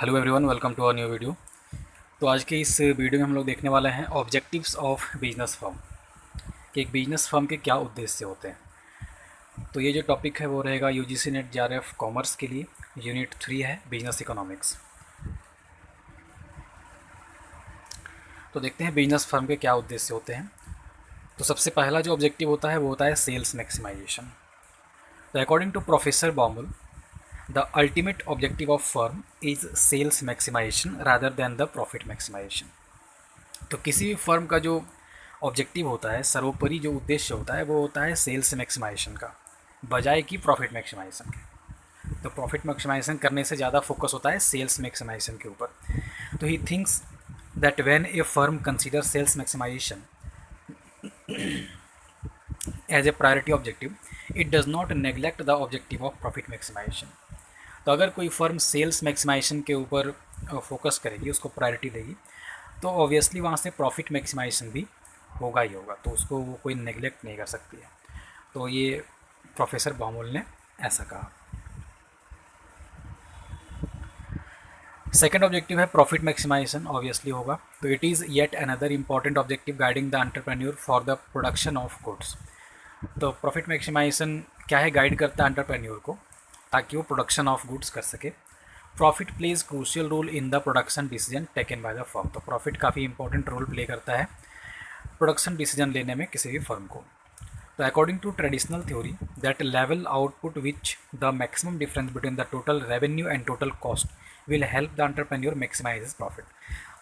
Hello everyone, welcome to our new video. तो आज के इस वीडियो में हम लोग देखने वाले हैं ऑब्जेक्टिव्स ऑफ बिजनेस फर्म कि एक बिजनेस फर्म के क्या उद्देश्य होते हैं। तो ये जो टॉपिक है वो रहेगा यूजीसी नेट जेआरएफ कॉमर्स के लिए। यूनिट 3 है बिजनेस इकोनॉमिक्स। तो देखते हैं बिजनेस फर्म के क्या उद्देश्य होते हैं। तो सबसे पहला जो ऑब्जेक्टिव होता है वो होता है सेल्स मैक्सिमाइजेशन। तो according to professor Baumol, the ultimate objective of firm is sales maximization rather than the profit maximization। तो किसी भी फर्म का जो ऑब्जेक्टिव होता है, सर्वोपरि जो उद्देश्य होता है वो होता है सेल्स मैक्सिमाइजेशन का, बजाय कि प्रॉफिट मैक्सिमाइजेशन के। तो प्रॉफिट मैक्सिमाइजेशन करने से ज़्यादा फोकस होता है सेल्स मैक्सिमाइजेशन के ऊपर। तो he thinks that when a firm consider sales maximization as a priority objective, it does not neglect the objective of profit maximisation. तो अगर कोई फर्म सेल्स मैक्सिमाइजेशन के ऊपर फोकस करेगी, उसको प्रायोरिटी देगी, तो ऑब्वियसली वहाँ से प्रॉफिट मैक्सिमाइजेशन भी होगा ही होगा। तो उसको वो कोई नेग्लेक्ट नहीं कर सकती है। तो ये प्रोफेसर बामोल ने ऐसा कहा। सेकेंड ऑब्जेक्टिव है प्रॉफिट मैक्सिमाइजेशन, ऑब्वियसली होगा। तो it is yet another important objective guiding the entrepreneur for the production of goods. तो प्रॉफिट मैक्सिमाइजेशन क्या है, गाइड करता है एंटरप्रेन्योर को ताकि वो प्रोडक्शन ऑफ गुड्स कर सके। Profit plays crucial role in the production decision taken by the firm. तो प्रॉफिट काफ़ी इंपॉर्टेंट रोल प्ले करता है प्रोडक्शन डिसीजन लेने में किसी भी फर्म को। तो according to traditional theory, that level output which the maximum difference between the total revenue and total cost will help the entrepreneur maximize his profit.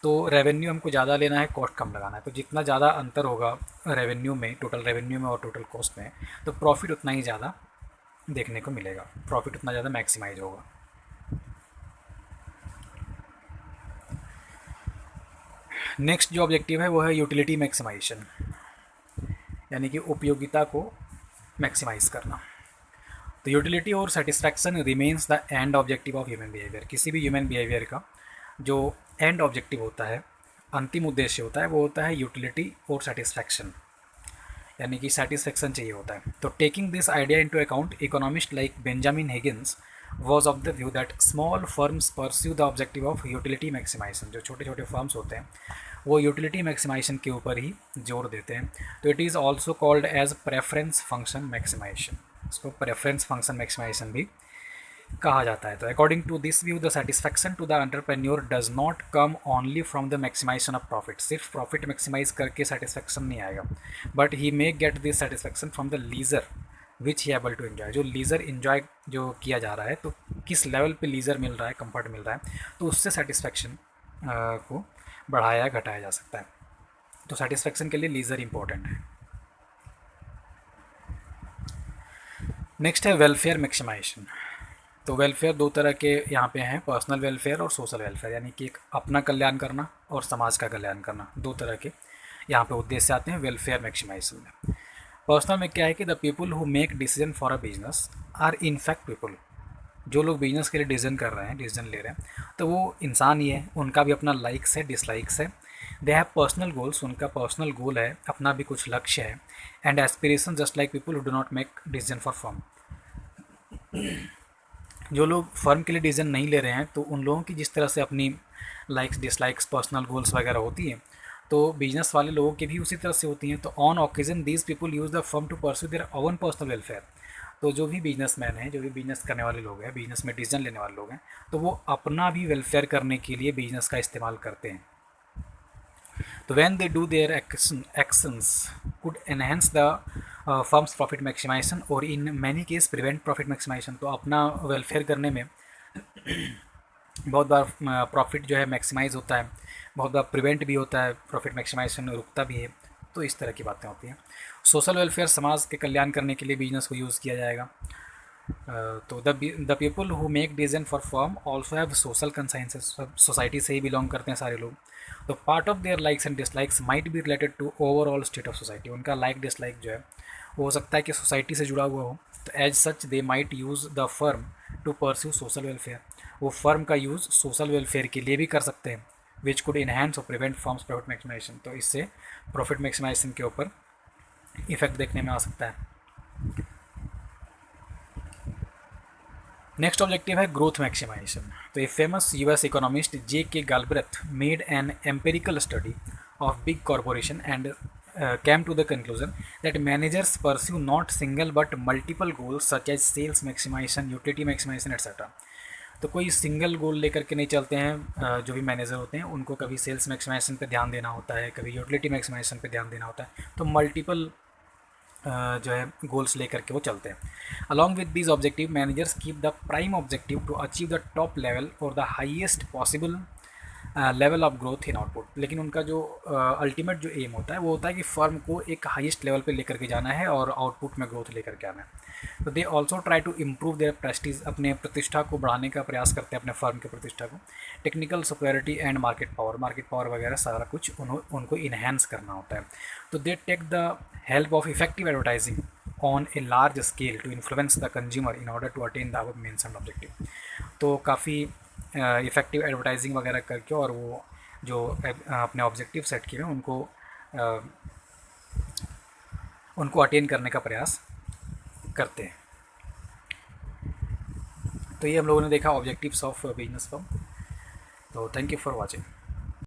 तो revenue हमको ज़्यादा लेना है, कॉस्ट कम लगाना है। तो जितना ज़्यादा अंतर होगा रेवेन्यू में, टोटल रेवेन्यू में और टोटल कॉस्ट में, तो प्रॉफिट उतना ही ज़्यादा देखने को मिलेगा, प्रॉफिट उतना ज़्यादा मैक्सिमाइज होगा। नेक्स्ट जो ऑब्जेक्टिव है वो है यूटिलिटी मैक्सिमाइजेशन, यानी कि उपयोगिता को मैक्सिमाइज करना। तो यूटिलिटी और satisfaction remains the end objective of human behaviour. किसी भी ह्यूमन बिहेवियर का जो एंड ऑब्जेक्टिव होता है, अंतिम उद्देश्य होता है, वो होता है यूटिलिटी और सेटिस्फैक्शन, यानी कि सेटिस्फैक्शन चाहिए होता है। तो taking this idea into account, economist like Benjamin Higgins was of the view that small firms pursue the objective of utility maximization. जो छोटे छोटे फर्म्स होते हैं वो यूटिलिटी मैक्सिमाइजेशन के ऊपर ही जोर देते हैं। तो it is also called as preference function maximization. इसको प्रेफरेंस फंक्शन मैक्सिमाइजेशन भी कहा जाता है। तो according to this view, the satisfaction to the entrepreneur does not come only from the maximization of profit. सिर्फ प्रॉफिट मैक्सिमाइज करके satisfaction नहीं आएगा, but he may get this satisfaction from the leisure which he able to enjoy. जो leisure enjoy जो किया जा रहा है, तो किस लेवल पे लीजर मिल रहा है, कंफर्ट मिल रहा है, तो उससे सेटिस्फैक्शन को बढ़ाया घटाया जा सकता है। तो सेटिस्फैक्शन के लिए लीजर इंपॉर्टेंट है। नेक्स्ट है वेलफेयर मैक्सिमाइजेशन। तो वेलफेयर दो तरह के यहाँ पे हैं, पर्सनल वेलफेयर और सोशल वेलफेयर, यानी कि एक अपना कल्याण करना और समाज का कल्याण करना, दो तरह के यहाँ पे उद्देश्य आते हैं वेलफेयर मैक्सिमाइजेशन में। पर्सनल में क्या है कि the people who make decision for a business are in fact people. जो लोग बिजनेस के लिए डिसीजन कर रहे हैं, डिसीजन ले रहे हैं, तो वो इंसान ही है, उनका भी अपना लाइक्स है, डिसलाइक्स है। दे हैव पर्सनल गोल्स, उनका पर्सनल गोल है, अपना भी कुछ लक्ष्य है। And aspiration just like people who do not make decision for firm. जो लोग फर्म के लिए डिसीजन नहीं ले रहे हैं, तो उन लोगों की जिस तरह से अपनी लाइक्स डिसलाइक्स पर्सनल गोल्स वगैरह होती हैं, तो बिजनेस वाले लोगों की भी उसी तरह से होती हैं। तो on occasion these people use the firm to pursue their own personal welfare. तो जो भी बिजनेसमैन हैं, जो भी बिजनेस करने वाले लोग हैं, बिजनेस में डिसीजन लेने वाले लोग हैं, तो वो अपना भी वेलफेयर करने के लिए बिजनेस का इस्तेमाल करते हैं। तो when they do their actions could enhance the firm's profit maximisation और in many case prevent profit maximisation. तो अपना वेलफेयर करने में बहुत बार प्रॉफिट जो है मैक्सिमाइज होता है, बहुत बार प्रिवेंट भी होता है, प्रॉफिट मैक्सिमाइजेशन रुकता भी है। तो इस तरह की बातें होती हैं। सोशल वेलफेयर, समाज के कल्याण करने के लिए बिजनेस को यूज़ किया जाएगा। तो the people who make decision for firm also have social consciences. Society से ही बिलोंग करते हैं सारे लोग। तो part of their likes and dislikes might be related to overall state of society. उनका लाइक डिसलाइक जो है वो हो सकता है कि सोसाइटी से जुड़ा हुआ हो। तो as such they might use the firm to pursue social welfare. वो फर्म का यूज़ सोशल वेलफेयर के लिए भी कर सकते हैं, विच कुड इन्हेंस और प्रिवेंट फर्म्स प्रॉफिट मैक्सिमाइजेशन। तो इससे प्रॉफिट मैक्सिमाइजेशन के ऊपर इफेक्ट देखने में आ सकता है। नेक्स्ट ऑब्जेक्टिव है ग्रोथ मैक्सिमाइजेशन। तो a famous US economist J K Galbraith made an empirical study of big corporation and came to the conclusion that managers pursue not single but multiple goals such as sales maximization, utility maximization, etc. तो कोई single गोल लेकर के नहीं चलते हैं। जो भी manager होते हैं उनको कभी सेल्स मैक्सिमाइजेशन पे ध्यान देना होता है, कभी यूटिलिटी मैक्सिमाइजेशन पे ध्यान देना होता है। तो मल्टीपल जो है गोल्स लेकर के वो चलते हैं। Along with these objective managers keep the prime objective to achieve the top level और the highest possible level of growth in output. लेकिन उनका जो अल्टीमेट जो एम होता है वो होता है कि फर्म को एक हाईएस्ट लेवल पे लेकर के जाना है और आउटपुट में ग्रोथ लेकर के आना है। तो they also try to improve their prestige, अपने प्रतिष्ठा को बढ़ाने का प्रयास करते हैं, अपने फर्म की प्रतिष्ठा को। Technical superiority and market power वगैरह सारा कुछ उनको इन्हेंस करना होता है। तो they take the help of effective advertising on a large scale to influence the consumer in order to attain the above mentioned objective. तो काफ़ी इफ़ेक्टिव एडवर्टाइजिंग वगैरह करके और वो जो अपने ऑब्जेक्टिव सेट किए हैं उनको अटेन करने का प्रयास करते हैं। तो ये हम लोगों ने देखा ऑब्जेक्टिव्स ऑफ बिजनेस फर्म। तो थैंक यू फॉर वॉचिंग।